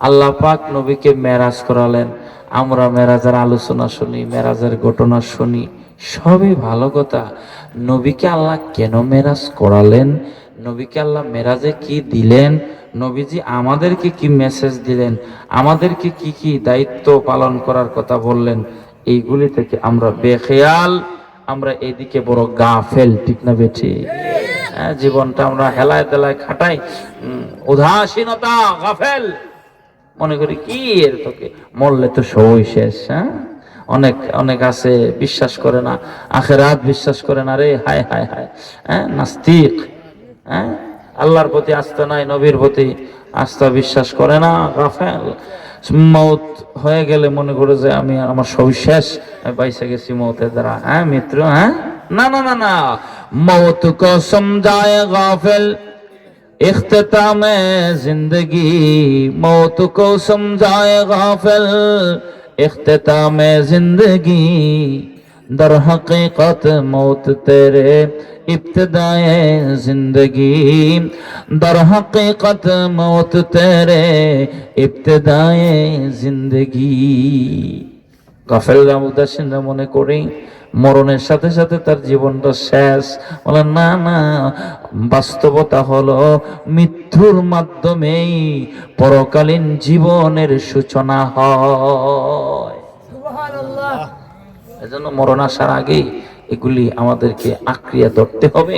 আল্লাহ পাক নবীকে মেরাজ করালেন। আমরা মেরাজের আলোচনা শুনি, মেরাজের ঘটনা শুনি, সবই ভালো কথা। নবীকে আল্লাহ কেন মেরাজ করালেন, নবীকে আল্লাহ মেরাজে কি দিলেন, নবীজি আমাদেরকে কি মেসেজ দিলেন, আমাদেরকে কি কি দায়িত্ব পালন করার কথা বললেন, এইগুলি থেকে আমরা বেখেয়াল, আমরা এদিকে বড় গাফেল, ঠিক না বেঠি? জীবনটা আমরা হেলায় তেলায় খাটাই, উদাসীনতা, গাফেল, মনে করি কি এর তোকে মরলে তো সবই শেষ। হ্যাঁ, অনেক অনেক আছে বিশ্বাস করে না, আখেরাত বিশ্বাস করে না রে, হায় হায় হায়। হ্যাঁ, নাস্তিক। হ্যাঁ, আল্লাহর প্রতি আস্থা নাই, নবীর প্রতি আস্থা বিশ্বাস করে না, গাফেল। মৌত হয়ে গেলে মনে করে যে আমি, আমার সবই শেষ, আমি বাইসে গেছি মৌতের দ্বারা। হ্যাঁ মিত্র, হ্যাঁ, না না না না, মৌত কো সমঝায়ে গাফেল इख्तिताम जिंदगी, मौत को समझाए गाफिल इख्तिताम जिंदगी, दर हकीकत मौत तेरे इब्तिदाए जिंदगी, दर हकीकत मौत तेरे इब्तिदाए जिंदगी। গাফেলরা উদাসীনরা মনে করি মরণের সাথে সাথে তার জীবনটা শেষ। বলে না না, বাস্তবতা হলো মৃত্যুর মাধ্যমেই পরকালীন জীবনের সূচনা হয়। সুবহানাল্লাহ। এজন্য মরণ আসার আগেই এগুলি আমাদেরকে আঁকড়িয়ে ধরতে হবে।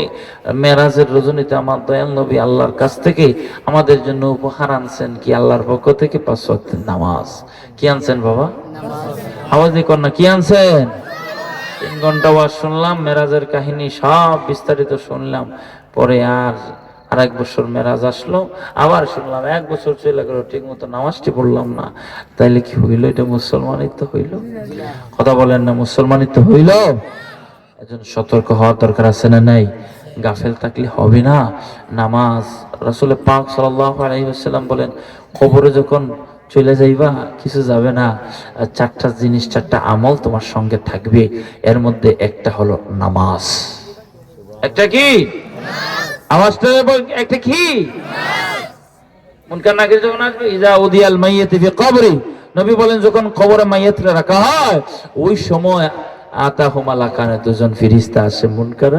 মেরাজের রজনীতে আমার দয়াল নবী আল্লাহর কাছ থেকে আমাদের জন্য উপহার আনছেন কি? আল্লাহর পক্ষ থেকে 5 ওয়াক্তের নামাজ। কি আনছেন বাবা? আওয়াজে কন্যা, কি আনছেন? 3 ঘন্টা ওয়াজ শুনলাম, মেরাজের কাহিনী সব বিস্তারিত শুনলাম। পরে আর 1 বছর মেরাজ আসলো, আবার শুনলাম, 1 বছর চলে গেল, ঠিক মতো নামাজটি পড়লাম না। তাইলে কি হইল? এটা মুসলমানিত্ব হইল? কথা বলেন না, মুসলমানিত্ব হইল? এজন্য সতর্ক হওয়ার দরকার আছে না নাই? গাফেল থাকলে হবে না। নামাজ, রাসূল পাক সাল্লাল্লাহু আলাইহি ওয়াসাল্লাম বলেন, কবরে যখন চলে যাইবা কিছু যাবে না, 4টা জিনিস, 4টা আমল তোমার সঙ্গে থাকবে। এর মধ্যে একটা হলো নামাজ। একটা কি? আওয়াজটা একটা কি? মুনকার নাকির যখন আসবে, ইজা উদিয়াল মাইয়িতি ফি কবরি, নবী বলেন যখন কবরে মাইয়াতরা রাখা হয়, ওই সময় আতাহু মালাকানে, 2জন ফেরেশতা আসে। মুনকার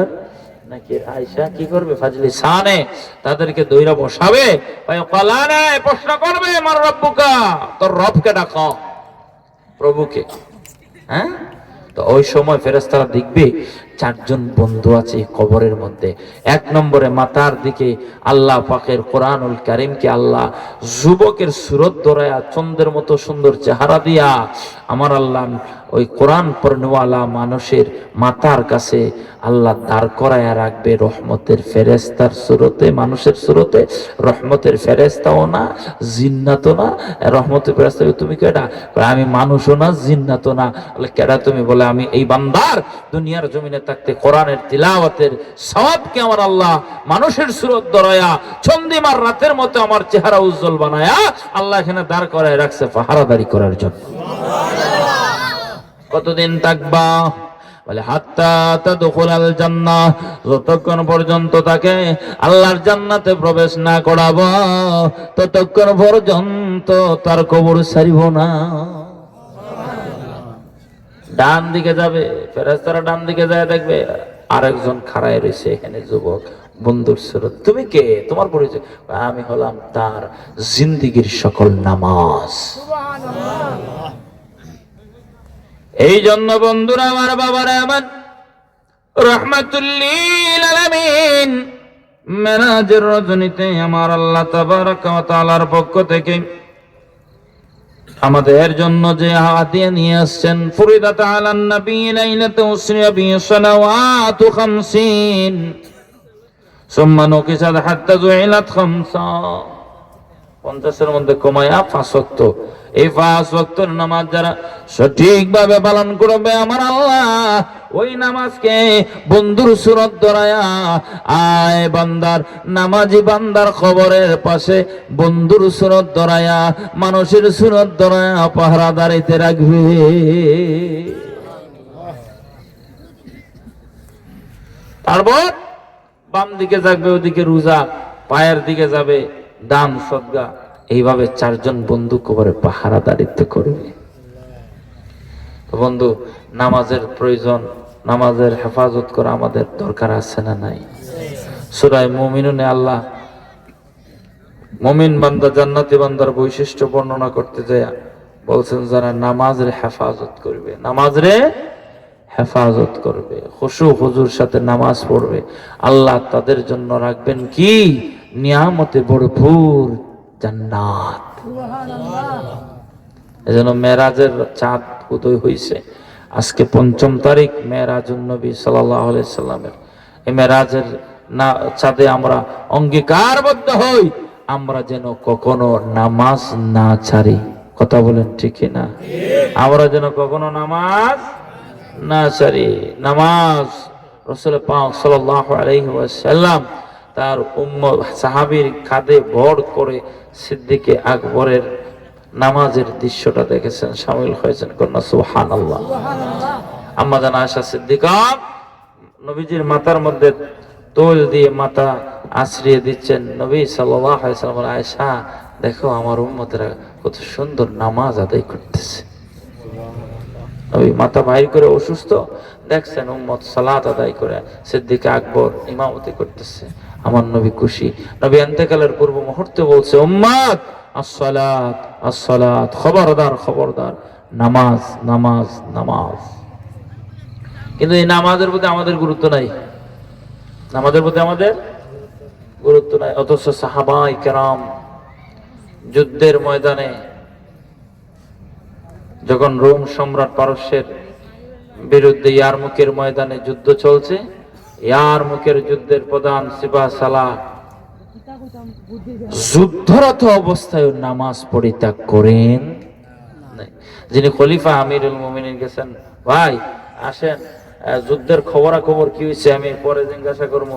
নাকি আয়েশা কি করবে? ফাজলি সানে, তাদেরকে দইরা বসাবে, কলানে প্রশ্ন করবে, মার রব্বুকা, তোর রবকে ডাকো, প্রভুকে। হ্যাঁ, তো ওই সময় ফেরেশতারা দেখবে 4জন বন্ধু আছে কবরের মধ্যে। 1 নম্বরে মাথার দিকে আল্লাহ পাকের কোরআনুল কারীমকে আল্লাহ যুবকের সুরত ধরায়া, চন্দ্রের মতো সুন্দর চেহারা দিয়া আমার আল্লাহ ওই কোরআন পড়নেওয়ালা মানুষের মাথার কাছে আল্লাহ দাঁড় করায়া রাখবে রহমতের ফেরেশতার সুরতে, মানুষের সুরতে। রহমতের ফেরেশতাও না, জিন্নাতও না। রহমতের ফেরেশতা, তুমি কেডা? আমি মানুষও না, জিন্নাতও না। বলে কেডা তুমি? বলে আমি এই বান্দার দুনিয়ার জমিনে থাকতে কোরআনের তিলাওয়াতের সওয়াবকে আমার আল্লাহ মানুষের সুরত ধরায়া চন্দিমার রাতের মতো আমার চেহারা উজ্জ্বল বানায়া আল্লাহ এখানে দাঁড় করায় রাখছে পাহারাদারি করার জন্য। কতদিন থাকবা? বলে হাত্তা তাদখুলাল জান্নাহ, যতক্ষণ পর্যন্ত তাকে আল্লাহর জান্নাতে প্রবেশ না করাবো ততক্ষণ পর্যন্ত তার কবর ছাড়িব না। ডান দিকে যাবে ফেরেশতারা, ডান দিকে যায় দেখবে আরেকজন খাড়ায় রয়েছে এখানে, যুবক, বন্ধুর সুরত। তুমি কে? তোমার পরিচয়? আমি হলাম তার জিন্দেগীর সকল নামাজ। সুবহানাল্লাহ। এই জন্য বন্ধুরা আমার, বাবারা আমার, রাহমাতুল লিল আলামিন মেরাজের রজনীতে আমার আল্লাহ তাবারাকা ওয়া তাআলার পক্ষ থেকে আমাদের জন্য যে হাদিয়া নিয়ে আসছেন, ফুরিদাত আলান নবী লাইলাতু উসরিয়া বি সালাওয়াতু 50 সুম্মা নুকিসাত হাত্তা জুইলাত 50 মধ্যে কমায়া 5 ওয়াক্ত। এই 5 ওয়াক্তের নামাজ যারা সঠিকভাবে পালন করবে আমার আল্লাহ ওই নামাজকে বন্ধুর সুরত ধরায়া, আয় বান্দার, নামাজি বান্দার কবরের পাশে বন্ধুর সুরত ধরায়া, মানুষের সুরত ধরায়া পাহারাদারিতে রাখবে। তারপর বাম দিকে যাবে ওদিকে রোজা, পায়ের দিকে যাবে দান সদকা, এইভাবে 4 জন বন্ধু কবরে পাহারাদারিত্ব করবে। তো বন্ধু, নামাজের প্রয়োজন, নামাজের হেফাজত করা আমাদের দরকার আছে না নাই? সূরা মুমিনুনে আল্লাহ মুমিন বান্দা, জান্নাতি বান্দার বৈশিষ্ট্য বর্ণনা করতে যায় বলছেন, যারা নামাজের হেফাজত করবে, নামাজরে হেফাজত করবে, খুশু হুজুর সাথে নামাজ পড়বে, আল্লাহ তাদের জন্য রাখবেন কি? নিয়ামতে ভরপুর জান্নাত। এজন্য মেরাজের চাঁদ উদয় হইছে আজকে 5ম তারিখ, মেরাজুন নবী সাল্লাল্লাহু আলাইহি সাল্লামের। এই মেরাজের চাঁদে আমরা অঙ্গীকারবদ্ধ হই, আমরা যেন কখনো নামাজ না ছাড়ি। কথা বলেন ঠিক না? আমরা যেন কখনো নামাজ না ছাড়ি। নামাজ রাসূল পাক সাল্লাল্লাহু আলাইহি ওয়াসাল্লাম তার উম্মত সাহাবীর কাঁধে ভর করে সিদ্দিকে আকবরের নামাজের দৃশ্যটা দেখেছেন, শামিল হয়েছেন। কন্যা সুবহানাল্লাহ। আম্মা জান আয়েশা সিদ্দিকা নবীজির মাথার মধ্যে তৈল দিয়ে মাথা আশ্রিয়ে দিচ্ছেন। নবী সাল্লাল্লাহু আলাইহি ওয়াসাল্লাম, আয়েশা দেখো আমার উম্মতেরা কত সুন্দর নামাজ আদায় করতেছে। নবী মাথা বাইর করে অসুস্থ দেখছেন, উম্মত সালাত আদায় করে সিদ্দিক আকবর ইমামতি করতেছে। আমার নবী খুশি। নবী ইন্তেকালের পূর্ব মুহূর্তে বলছে, উম্মত আসসালাত আসসালাত, খবরদার খবরদার, নামাজ নামাজ নামাজ। কিন্তু এই নামাজের প্রতি আমাদের গুরুত্ব নাই, নামাজের প্রতি আমাদের গুরুত্ব নাই। অথচ সাহাবায়ে কেরাম যুদ্ধের ময়দানে যখন রোম সম্রাট পারস্যের বিরুদ্ধে ইয়ারমুকের ময়দানে যুদ্ধ চলছে, ইয়ারমুকের যুদ্ধের প্রধান সিপাহ সালাহ যুদ্ধরত অবস্থায় নামাজ পরিত্যাগ করেন। যিনি খলিফা আমিরুল মুমিনিন গেছেন, ভাই আসেন যুদ্ধের খবরাখবর কি হয়েছে আমি পরে জিজ্ঞাসা করবো,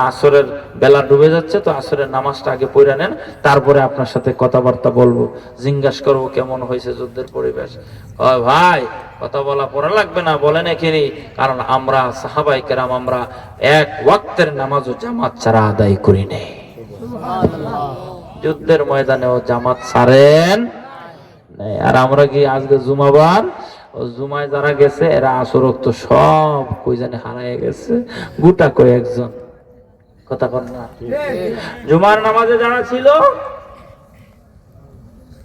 আসরের বেলা ডুবে যাচ্ছে তো আসরের নামাজটা আগে পড়ে নেন, তারপরে আপনার সাথে কথাবার্তা বলবো, জিজ্ঞাসা করবো কেমন হয়েছে যুদ্ধের পরিবেশ। ভাই কথা বলা পড়া লাগবে না, বলেন এখানে, কারণ আমরা সাহাবায়ে কেরাম আমরা এক ওয়াক্তের নামাজও জামাত ছাড়া আদায় করি নাই। যুদ্ধের ময়দানেও জামাত ছাড়েন নাই। আর আমরা কি আজকে জুমাবার, জুমায় যারা গেছে এরা আসর তো সব কই জানে হারায় গেছে, গোটা কয়েকজন। কথা বল না? জুমার নামাজে যারা ছিল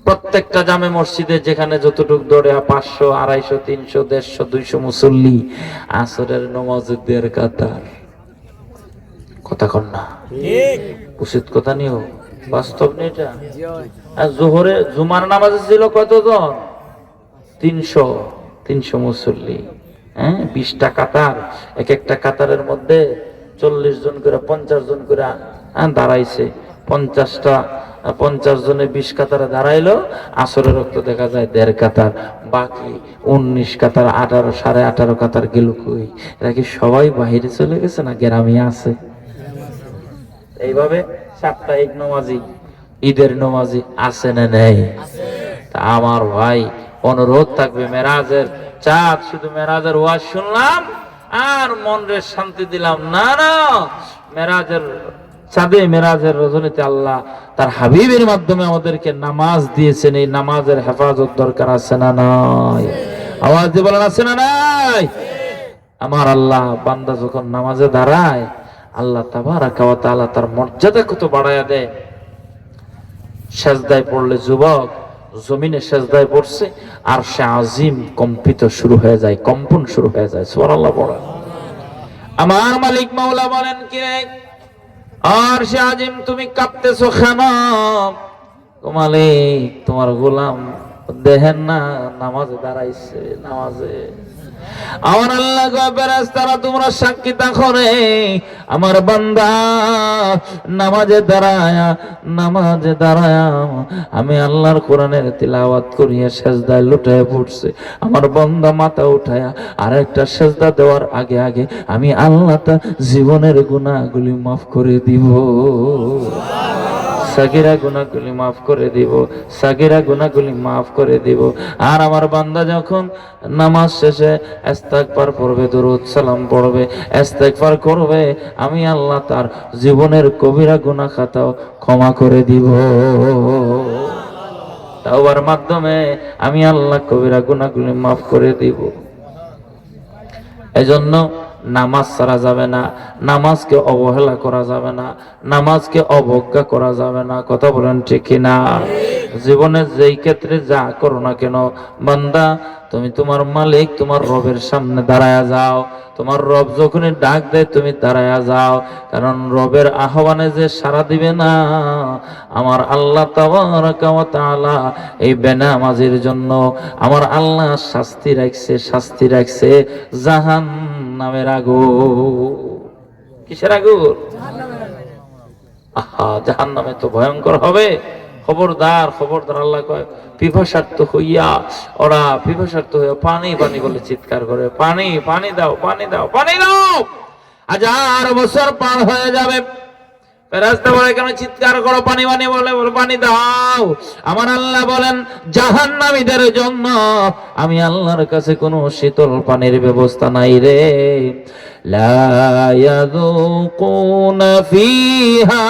প্রত্যেকটা জামে মসজিদে যেখানে যতটুক দৌড়ে 500 250 300 150 200 মুসল্লি, আসরের নামাজে 1.5 কাতার। কথা কন না? উচিত কথা নিও, বাস্তব নেই এটা। আর জোহরে জুমার নামাজে ছিল কতজন? 300 মুসল্লি, 20টা কাতার, এক একটা কাতারের মধ্যে 40 জন করে 50 জন করে দাঁড়াইছে। 50 জনে 20 কাতারে দাঁড়াইলো, আসরের রক্ত দেখা যায় 1.5 কাতার, বাকি 19 কাতার 18 18.5 কাতার গেল কই? এরা কি সবাই বাইরে চলে গেছে না গ্রামে আছে? এইভাবে সাপ্তাহিক নামাজি, ঈদের নামাজি আছে না নেই? তা আমার ভাই অনুরোধ থাকবে, মেরাজের চাঁদ শুধু মেরাজের ওয়াজ শুনলাম আর মনের শান্তি দিলাম না, না, মেরাজের চাঁদে মেরাজের রজনীতে আল্লাহ তার হাবিবের মাধ্যমে আমাদেরকে নামাজ দিয়েছেন। এই নামাজের হেফাজত দরকার আছে না নাই? আওয়াজ দিয়ে বলেন আছে না নাই? আমার আল্লাহ বান্দা যখন নামাজে দাঁড়ায়, আল্লাহ তাবারাকা ওয়া তাআলা তার মর্যাদা কত বাড়ায়া দেয়। সেজদায় পড়লে যুবক জমিনে সেজদায় পড়ছে, আর সে আজিম কম্পিত শুরু হয়ে যায়, কম্পন শুরু হয়ে যায়। সুবহানাল্লাহ পড়া। আমার মালিক মাওলা বলেন কি, আর সে আজিম তুমি কাঁপতেছো কেন? মালিক তোমার গোলাম দেখেন না নামাজে দাঁড়াইছে, নামাজে। আমার আল্লাহ ফেরেশতারা তোমরা সাক্ষী থাকো রে, আমার বান্দা নামাজে দাঁড়ায়া আমি আল্লাহর কোরআনের তিলাওয়াত করিয়া সেজদায় লুটায় পড়ছে। আমার বান্দা মাথা উঠায়া আর একটা সেজদা দেওয়ার আগে আগে আমি আল্লাহ তার জীবনের গুনাহগুলি মাফ করে দিব। সাগিরা গুনাহগুলি মাফ করে দিব, সাগিরা গুনাহগুলি মাফ করে দিব। আর আমার বান্দা যখন নামাজ শেষে ইস্তিগফার পড়বে, দরুদ সালাম পড়বে, ইস্তিগফার করবে, আমি আল্লাহ তার জীবনের কবিরা গুনাহ খাতাও ক্ষমা করে দিব। তাওবার মাধ্যমে আমি আল্লাহ কবিরা গুনাহগুলি মাফ করে দিব। এজন্য নামাজ ছাড়া যাবে না, নামাজকে অবহেলা করা যাবে না, নামাজকে অবজ্ঞা করা যাবে না। কথা বলেন ঠিক কিনা? জীবনে যেই ক্ষেত্রে যা করো না কেন বান্দা, তুমি তোমার মালিক তোমার রবের সামনে দাঁড়ায়া যাও। তোমার রব যখনই ডাক দেয় তুমি দাঁড়ায়া যাও, কারণ রবের আহ্বানে যে সাড়া দিবে না, আমার আল্লাহ তাবারাকা ওয়া তাআলা এই বেনামাজির জন্য আমার আল্লাহ শাস্তি রাখছে, শাস্তি রাখছে জাহান্নামের আগুন। কিসের আগুন? আহা, জাহান্নামে তো ভয়ঙ্কর হবে। খবরদার, খবরদার। আল্লাহ কয় পিপাসার্থ হইয়া, ওরা পিপাসার্থ হইয়া পানি পানি বলে চিৎকার করে, পানি পানি দাও, পানি দাও, পানি দাও। 1000 বছর পার হয়ে যাবে, ফেরেশতা বলে কেন চিৎকার করো, পানি পানি বলে, পানি দাও। আমার আল্লাহ বলেন জাহান্নামীদের জন্য আমি আল্লাহর কাছে কোনো শীতল পানির ব্যবস্থা নাই রে। লা ইয়াযুকুনা ফিহা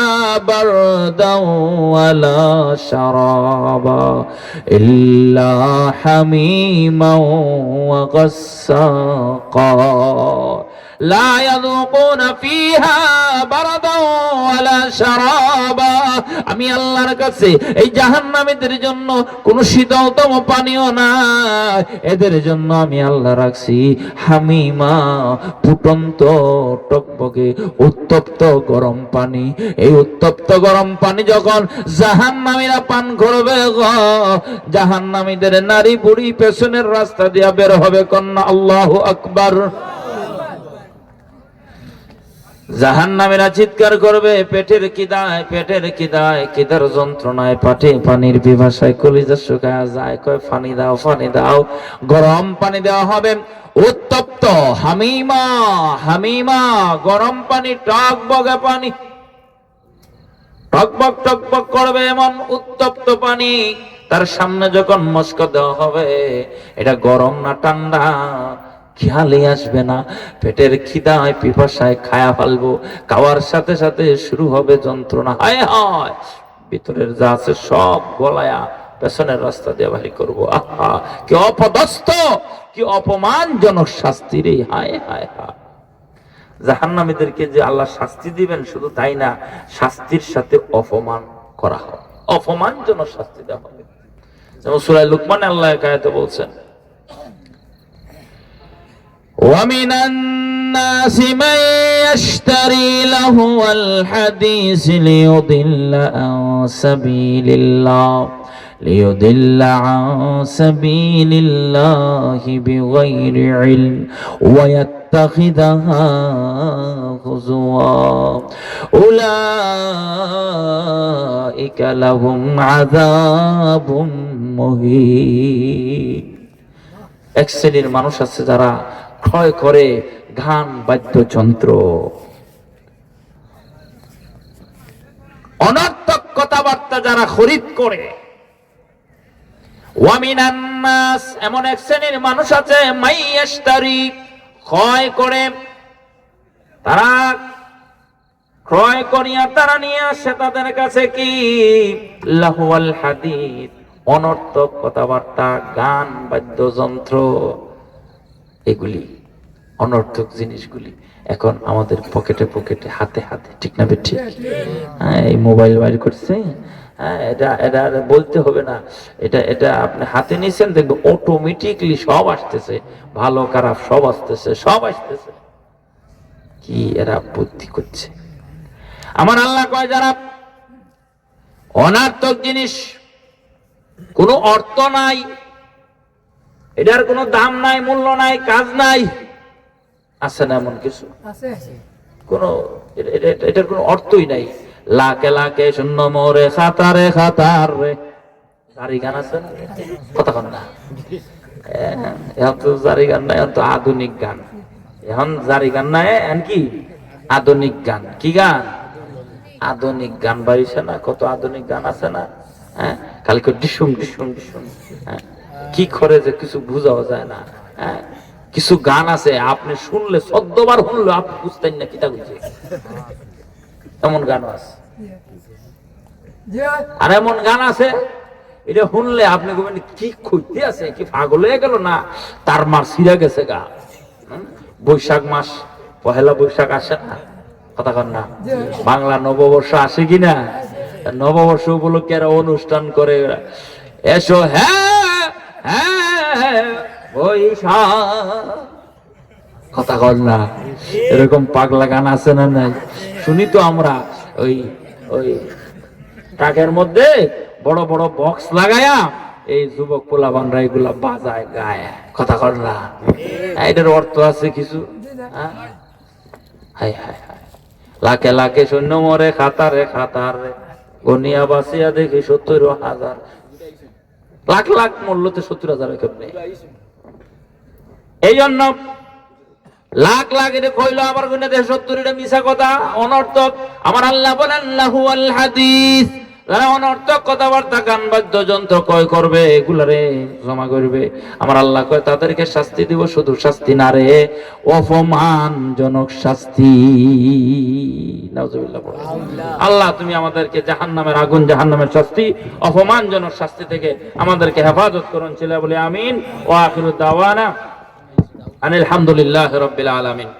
বারদাও ওয়ালা শারাবা ইল্লা হামিমান ওয়া গাসসাকা। লা ইয়াযুকুনা ফিহা বারদাও ওয়ালা শারাবা। আমি আল্লাহর কাছে এই জাহান্নামীদের জন্য কোনো শীতলতম পানিও নাই। এদের জন্য আমি আল্লাহ রাখছি হামিমা, ফুটন্ত টকবকে উত্তপ্ত গরম পানি। এই উত্তপ্ত গরম পানি যখন জাহান্নামীরা পান করবে গো, জাহান্নামীদের নারী বুড়ি পেছনের রাস্তা দিয়া বের হবে, কন্যা আল্লাহু আকবার। জাহান্নামীরা চিৎকার করবে পেটের কিদায়, পেটের কিদায়, কিদার যন্ত্রণায়, পাটে পানির পিপাসায় কলিজা শুকায়া যায়। কয় পানি দাও, পানি দাও। গরম পানি দেওয়া হবে, উত্তপ্ত হামিমা, হামিমা গরম পানি, টকবগে পানি, টকবক টকবক করবে এমন উত্তপ্ত পানি। তার সামনে যখন মস্ক দেওয়া হবে, এটা গরম না ঠান্ডা খেয়ালই আসবে না। পেটের খিদায় পিপাসায় খায়া ফেলবো, খাওয়ার সাথে সাথে শুরু হবে যন্ত্রণা। হায় হায়, ভিতরের যা আছে সব গলায়া পেছনের রাস্তা দিয়ে বাড়ি করবো। আহা, কি অপদস্থ, কি অপমানজনক শাস্তি রে। হায় হায় হায়। জাহান্নামীদেরকে যে আল্লাহ শাস্তি দিবেন, শুধু তাই না, শাস্তির সাথে অপমান করা হবে, অপমানজনক শাস্তি দেওয়া হবে। যেমন সূরা লুকমানে আল্লাহ এক আয়াতে বলছেন, وَمِنَ النَّاسِ مَن يَشْتَرِي لَهْوَ الْحَدِيثِ لِيُضِلَّ عَن سَبِيلِ اللَّهِ بِغَيْرِ عِلْمٍ وَيَتَّخِذَهَا هُزُوًا أُولَئِكَ لَهُمْ عَذَابٌ مُهِينٌ। এক শ্রেণীর মানুষ আছে যারা ক্রয় করে গান বাদ্যযন্ত্র, অনর্থক কথাবার্তা যারা খরিদ করে। ওয়ামিনান নাস, এমন এক শ্রেণীর মানুষ আছে মাই ইয়াশতারি, ক্রয় করে। তারা ক্রয় করিয়া তারা নিয়ে আসে তাদের কাছে কি লাহওয়াল হাদিস, অনর্থক কথাবার্তা, গান বাদ্যযন্ত্র, এগুলি অনর্থক জিনিসগুলি এখন আমাদের পকেটে পকেটে, হাতে হাতে, ঠিক না বে ঠিক? হ্যাঁ, এই মোবাইল বাইর করছে, হ্যাঁ, এটা এটা বলতে হবে না, এটা এটা আপনি হাতে নিয়েছেন, দেখবে অটোমেটিকলি সব আসতেছে, ভালো খারাপ সব আসতেছে, সব আসতেছে। কি এরা বুদ্ধি করছে। আমার আল্লাহ কয় যারা অনর্থক জিনিস, কোনো অর্থ নাই, এটার কোনো দাম নাই, মূল্য নাই, কাজ নাই, আছে না এমন কিছু? কোনো এটার কোনো অর্থই নাই। লাখে লাখে শূন্য মোরে খাতারে খাতার রে, জারি গান আছে না? কথা কন না, এখন তো জারি গান নাই, এখন তো আধুনিক গান। এখন জারি গান নাই, এখন কি আধুনিক গান। কি গান? আধুনিক গান বাড়িছে না, কত আধুনিক গান আছে না, হ্যাঁ, কালকে ডিসুম ডিসুম ডিসুম, হ্যাঁ, কি করে যে কিছু বুঝাও যায় না, হ্যাঁ, কিছু গান আছে আপনি শুনলে 14 বার শুনলে আপনি বুঝতেন না কিতা বুঝে, এমন গান আছে। আর এমন গান আছে এটা শুনলে আপনি বলবেন কি খুঁজতে আছে, কি পাগল হয়ে গেল না, তার মার ছিঁড়া গেছে গা। বৈশাখ মাস, পহেলা বৈশাখ আসে না, কথা কন না, বাংলা নববর্ষ আসে কিনা, নববর্ষ উপলক্ষে এরা অনুষ্ঠান করে, এসো হ্যাঁ হ্যাঁ বৈশাখ, কথা কন না, এরকম পাগলা গান আছে না নাই, শুনি তো আমরা। ওই ওই ট্রাকের মধ্যে বড় বড় বক্স লাগায়া এই যুবক পোলাপানরা এগুলা বাজায় গায়, কথা কর না, এটার অর্থ আছে কিছু, হ্যাঁ? হায় হায় হায়, লাখে লাখে সৈন্য মরে খাতারে খাতারে, গনিয়া বাসিয়া দেখি 70,000, লাখ লাখ মূল্যতে 70,000 কেমনে, এই জন্য লাখ লাখ এটা কইলো আবার গুনে 70, এটা মিছা কথা, অনর্থক। আমার আল্লাহ বলেন লাহু আল হাদিস, যারা অনর্থক কথাবার্তা গান বাদ্যযন্ত্র ক্রয় করবে, এগুলারে জমা করবে, আমার আল্লাহ কয় তাদেরকে শাস্তি দিব, শুধু শাস্তি না রে, অপমানজনক শাস্তি। নাউজুবিল্লাহ পড়ে। আল্লাহ তুমি আমাদেরকে জাহান্নামের আগুন, জাহান্নামের শাস্তি, অপমানজনক শাস্তি থেকে আমাদেরকে হেফাজত করুন, ছিল বলে আমিন। ওয়া আখিরু দাওয়ানা আনিল হামদুলিল্লাহি রাব্বিল আলামিন।